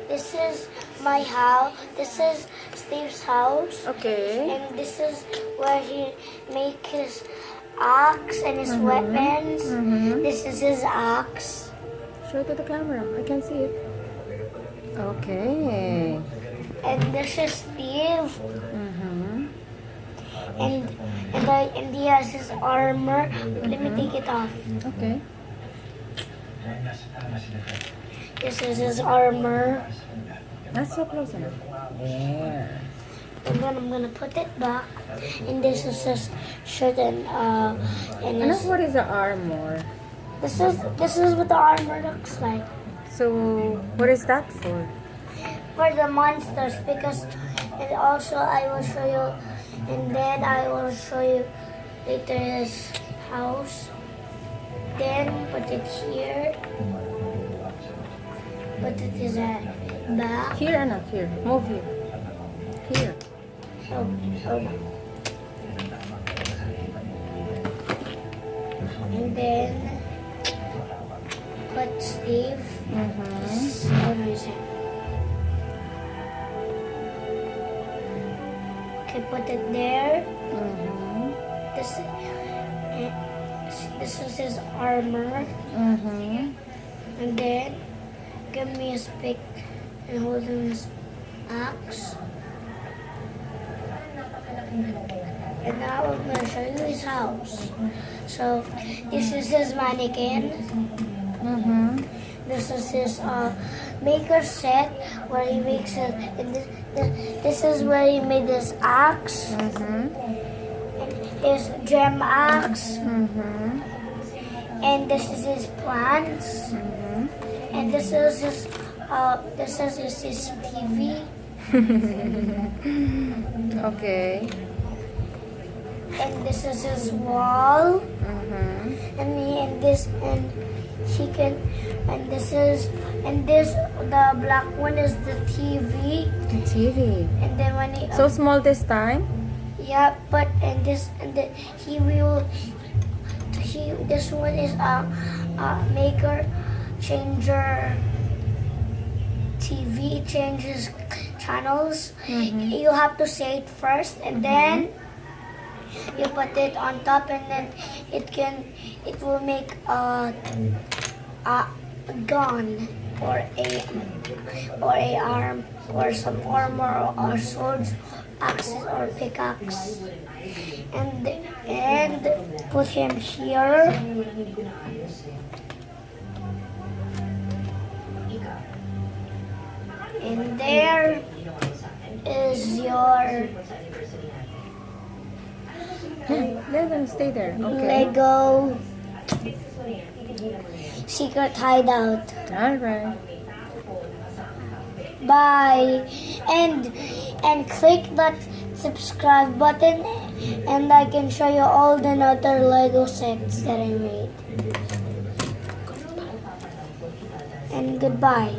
this is my house. This is Steve's house. Okay. And this is where he make his axe and his weapons. This is his axe. Show it to the camera. I can see it. Okay. And this is Steve. And he has his armor. Let me take it off. Okay. This is his armor. That's so close enough. There. And then I'm gonna put it back. And this is his shirt and his, What is the armor? this is what the armor looks like. So, what is that for? For the monsters, because and also I will show you, and then I will show you later his house. Then put it here. Put it in the back. Here or not here? Move here. Here. Oh no. And then put Steve. Oh no, he's here. Okay, put it there. This is his armor. And then give me his pick and hold him his axe. And now I'm gonna show you his house. So this is his mannequin. This is his maker set where he makes it. And this is where he made his axe. And his gem axe. And this is his plants. And this is his TV. Okay. And this is his wall. The black one is the TV. The TV. And then when he So small this time? yeah, but this one is a maker changer TV. It changes channels. You have to say it first, and then you put it on top, and then it will make a gun or a arm or some armor or swords, axes or pickaxe, and put him here. And there is your Let them stay there. Okay. Lego secret hideout. Alright. Bye. And click that subscribe button, and I can show you all the other Lego sets that I made. And goodbye.